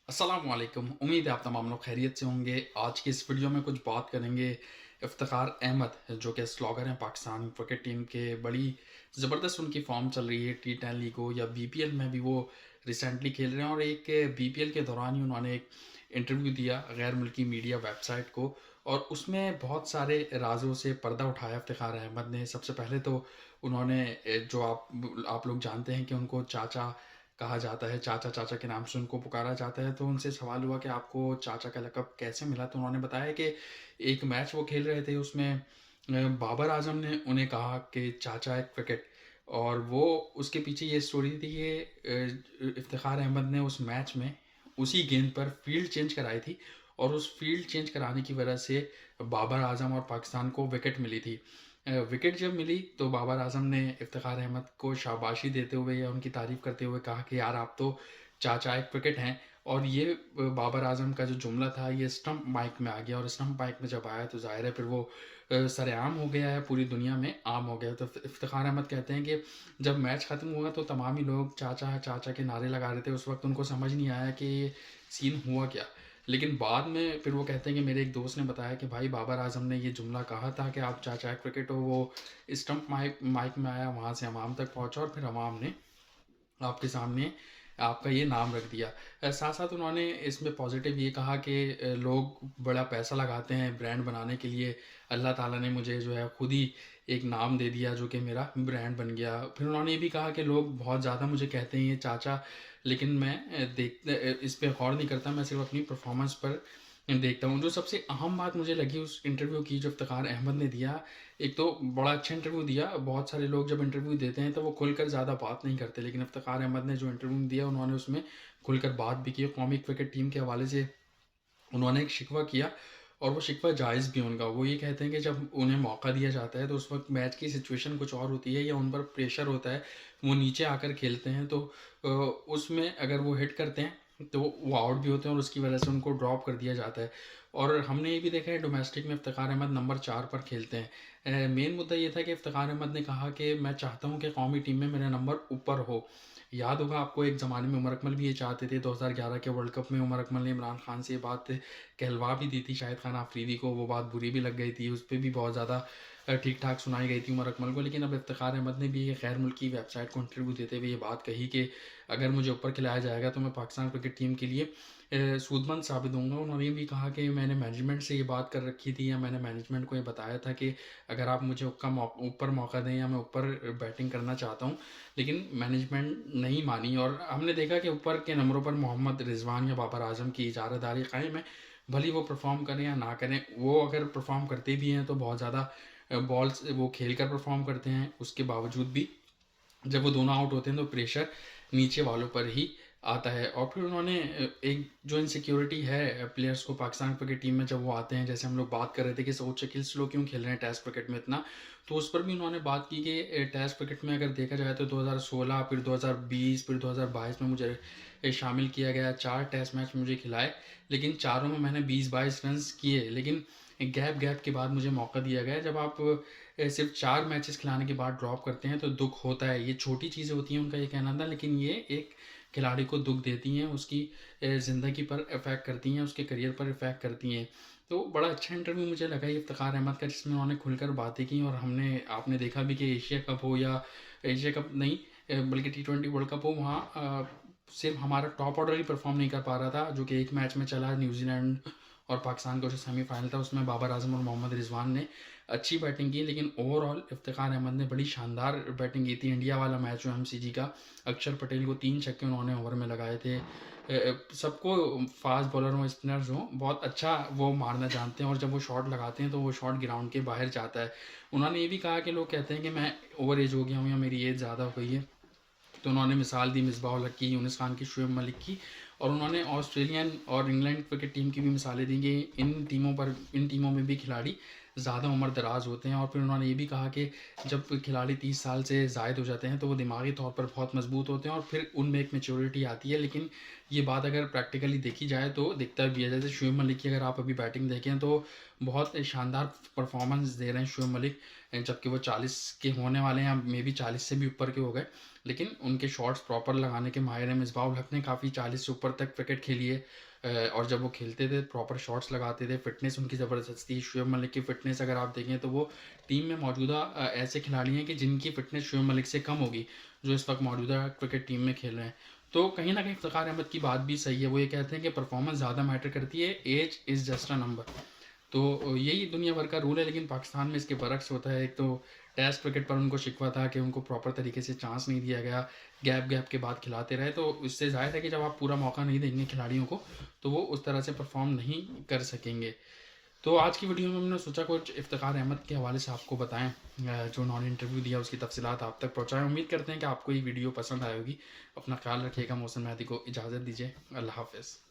अस्सलाम वालेकुम। उम्मीद है आप तमाम लोग खैरियत से होंगे। आज की इस वीडियो में कुछ बात करेंगे इफ्तिखार अहमद जो कि स्लॉगर हैं पाकिस्तान क्रिकेट टीम के। बड़ी ज़बरदस्त उनकी फॉर्म चल रही है टी10 लीग हो या बीपीएल में भी वो रिसेंटली खेल रहे हैं। और एक बीपीएल के दौरान ही उन्होंने एक इंटरव्यू दिया गैर मुल्की मीडिया वेबसाइट को, और उसमें बहुत सारे राज़ों से पर्दा उठाया इफ्तिखार अहमद ने। सबसे पहले तो उन्होंने जो आप लोग जानते हैं कि उनको चाचा कहा जाता है, चाचा चाचा के नाम से उनको पुकारा जाता है। तो उनसे सवाल हुआ कि आपको चाचा का लक़ब कैसे मिला? तो उन्होंने बताया कि एक मैच वो खेल रहे थे, उसमें बाबर आज़म ने उन्हें कहा कि चाचा है क्रिकेट। और वो उसके पीछे ये स्टोरी थी कि इफ्तिखार अहमद ने उस मैच में उसी गेंद पर फ़ील्ड चेंज कराई थी, और उस फ़ील्ड चेंज कराने की वजह से बाबर आज़म और पाकिस्तान को विकेट मिली थी। विकेट जब मिली तो बाबर आज़म ने इफ्तिखार अहमद को शाबाशी देते हुए या उनकी तारीफ़ करते हुए कहा कि यार आप तो चाचा एक क्रिकेट हैं। और ये बाबर आज़म का जो जुमला था ये स्टंप माइक में आ गया, और स्टंप माइक में जब आया तो ज़ाहिर है फिर वो सरेआम हो गया है, पूरी दुनिया में आम हो गया। तो इफ्तिखार अहमद कहते हैं कि जब मैच ख़त्म हुआ तो तमाम ही लोग चाचा चाचा के नारे लगा रहे थे। उस वक़्त उनको समझ नहीं आया कि ये सीन हुआ क्या। लेकिन बाद में फिर वो कहते हैं कि मेरे एक दोस्त ने बताया कि भाई बाबर आज़म ने ये जुमला कहा था कि आप चाचा क्रिकेट हो। वो स्टंप माइक माइक में आया, वहाँ से अवाम तक पहुँचा, और फिर अवाम ने आपके सामने आपका ये नाम रख दिया। साथ-साथ उन्होंने इसमें पॉज़िटिव ये कहा कि लोग बड़ा पैसा लगाते हैं ब्रांड बनाने के लिए। अल्लाह ताला ने मुझे जो है खुद ही एक नाम दे दिया जो कि मेरा ब्रांड बन गया। फिर उन्होंने ये भी कहा कि लोग बहुत ज़्यादा मुझे कहते हैं ये चाचा, लेकिन मैं इस पे गौर नहीं करता, मैं सिर्फ़ अपनी परफ़ॉर्मेंस पर देखता हूँ। जो सबसे अहम बात मुझे लगी उस इंटरव्यू की जो इफ्तिखार अहमद ने दिया, एक तो बड़ा अच्छा इंटरव्यू दिया। बहुत सारे लोग जब इंटरव्यू देते हैं तो वो खुलकर ज़्यादा बात नहीं करते, लेकिन इफ्तिखार अहमद ने जो इंटरव्यू दिया उन्होंने उसमें खुलकर बात भी की। कौमी क्रिकेट टीम के हवाले से उन्होंने एक शिकवा किया, और वो शिकवा जायज़ भी उनका। वो ये कहते हैं कि जब उन्हें मौका दिया जाता है तो उस वक़्त मैच की सिचुएशन कुछ और होती है या उन पर प्रेशर होता है, वो नीचे आकर खेलते हैं। तो उसमें अगर वो हिट करते हैं तो वो आउट भी होते हैं, और उसकी वजह से उनको ड्रॉप कर दिया जाता है। और हमने ये भी देखा है डोमेस्टिक में इफ्तिखार अहमद नंबर 4 पर खेलते हैं। मेन मुद्दा ये था कि इफ्तिखार अहमद ने कहा कि मैं चाहता हूँ कि कौमी टीम में मेरा नंबर ऊपर हो। याद होगा आपको एक ज़माने में उमर अकमल भी ये चाहते थे। 2011 के वर्ल्ड कप में उमर अकमल ने इमरान खान से ये बात कहलवा भी दी थी शाहिद खान आफरीदी को। वो बात बुरी भी लग गई थी, उस पे भी बहुत ज़्यादा ठीक-ठाक सुनाई गई थी उमर अकमल को। लेकिन अब इफ्तिखार अहमद ने भी ये गैर मुल्की वेबसाइट को इंटरव्यू देते हुए ये बात कही कि अगर मुझे ऊपर खिलाया जाएगा तो मैं पाकिस्तान क्रिकेट टीम के लिए सूदमंद साबित होऊँगा। उन्होंने ये भी कहा कि मैंने मैनेजमेंट से ये बात कर रखी थी, या मैंने मैनेजमेंट को ये बताया था कि अगर आप मुझे ऊपर मौका दें या मैं ऊपर बैटिंग करना चाहता हूँ, लेकिन मैनेजमेंट नहीं मानी। और हमने देखा कि ऊपर के नंबरों पर मोहम्मद रिजवान या बाबर आजम की इजारादारी कायम है। भले ही वो परफॉर्म करें या ना करें, वो अगर परफॉर्म करते भी हैं तो बहुत ज़्यादा बॉल्स वो खेल कर परफॉर्म करते हैं। उसके बावजूद भी जब वो दोनों आउट होते हैं तो प्रेशर नीचे वालों पर ही आता है। और फिर उन्होंने एक जो इनसिक्योरिटी है प्लेयर्स को पाकिस्तान क्रिकेट टीम में जब वो आते हैं, जैसे हम लोग बात कर रहे थे कि सऊद शकील स्लो क्यों खेल रहे हैं टेस्ट क्रिकेट में इतना, तो उस पर भी उन्होंने बात की कि टेस्ट क्रिकेट में अगर देखा जाए तो 2016 फिर 2020 फिर 2022 में मुझे शामिल किया गया। 4 टेस्ट मैच मुझे खिलाए, लेकिन चारों में मैंने 20-22 रन्स किए। लेकिन गैप के बाद मुझे मौका दिया गया। जब आप सिर्फ़ 4 मैचेस खिलाने के बाद ड्रॉप करते हैं तो दुःख होता है। ये छोटी चीज़ें होती हैं, उनका ये कहना था, लेकिन ये एक खिलाड़ी को दुःख देती हैं, उसकी ज़िंदगी पर इफ़ेक्ट करती हैं, उसके करियर पर इफ़ेक्ट करती हैं। तो बड़ा अच्छा इंटरव्यू मुझे लगा ये इफ्तिखार अहमद का, जिसमें उन्होंने खुलकर बातें की। और आपने देखा भी कि एशिया कप हो या एशिया कप नहीं, बल्कि टी20 वर्ल्ड कप हो, वहाँ सिर्फ़ हमारा टॉप ऑर्डर ही परफ़ॉर्म नहीं कर पा रहा था, जो कि एक मैच में चला न्यूज़ीलैंड और पाकिस्तान का जो सेमीफ़ाइनल था, उसमें बाबर आज़म और मोहम्मद रिज़वान ने अच्छी बैटिंग की। लेकिन ओवरऑल इफ्तिखार अहमद ने बड़ी शानदार बैटिंग की थी। इंडिया वाला मैच जो एमसीजी का, अक्षर पटेल को 3 छक्के उन्होंने ओवर में लगाए थे। सबको फ़ास्ट बॉलर हों, स्पिनर्स हों, बहुत अच्छा वो मारना जानते हैं, और जब वो शॉट लगाते हैं तो वो शॉट ग्राउंड के बाहर जाता है। उन्होंने ये भी कहा कि लोग कहते हैं कि मैं ओवर एज हो गया हूँ या मेरी एज ज़्यादा हो गई है। तो उन्होंने मिसाल दी मिसबाह-उल हक की, यूनिस खान की, शुएब मलिक की, और उन्होंने ऑस्ट्रेलियन और इंग्लैंड क्रिकेट टीम की भी मिसालें दी कि इन टीमों में भी खिलाड़ी ज़्यादा उम्र दराज होते हैं। और फिर उन्होंने ये भी कहा कि जब खिलाड़ी 30 साल से ज़ायद हो जाते हैं तो वो दिमागी तौर पर बहुत मजबूत होते हैं और फिर उनमें एक मैच्योरिटी आती है। लेकिन ये बात अगर प्रैक्टिकली देखी जाए तो दिखता भी है। जैसे शुएब मलिक की अगर आप अभी बैटिंग देखें तो बहुत शानदार परफॉर्मेंस दे रहे हैं शुएब मलिक, जबकि वो 40 के होने वाले हैं या मे बी 40 से भी ऊपर के हो गए। लेकिन उनके शॉट्स प्रॉपर लगाने के माहिर हैं। मिसबाह उल हक ने काफ़ी 40 से ऊपर तक विकेट खेली है, और जब वो खेलते थे प्रॉपर शॉट्स लगाते थे, फिटनेस उनकी ज़बरदस्त थी। शुएब मलिक की फ़िटनेस अगर आप देखें तो वो टीम में मौजूदा ऐसे खिलाड़ी हैं कि जिनकी फ़िटनेस शुएब मलिक से कम होगी, जो इस वक्त मौजूदा क्रिकेट टीम में खेल रहे हैं। तो कहीं न कहीं इफ्तिखार अहमद की बात भी सही है। वो ये कहते हैं कि परफॉर्मेंस ज़्यादा मैटर करती है, age is just a number. तो यही दुनिया भर का रूल है, लेकिन पाकिस्तान में इसके बरक्स होता है। एक तो टेस्ट क्रिकेट पर उनको शिकवा था कि उनको प्रॉपर तरीके से चांस नहीं दिया गया, गैप के बाद खिलाते रहे। तो इससे ज़ाहिर है कि जब आप पूरा मौका नहीं देंगे खिलाड़ियों को, तो वो उस तरह से परफॉर्म नहीं कर सकेंगे। तो आज की वीडियो में हमने सोचा कुछ इफ्तिखार अहमद के हवाले से आपको बताएं, जो उन्होंने इंटरव्यू दिया उसकी तफसीलात आप तक पहुँचाएँ। उम्मीद करते हैं कि आपको ये वीडियो पसंद आएगी। अपना ख्याल रखिएगा। मोहसिन मेहदी को इजाज़त दीजिए। अल्लाह हाफ़िज़।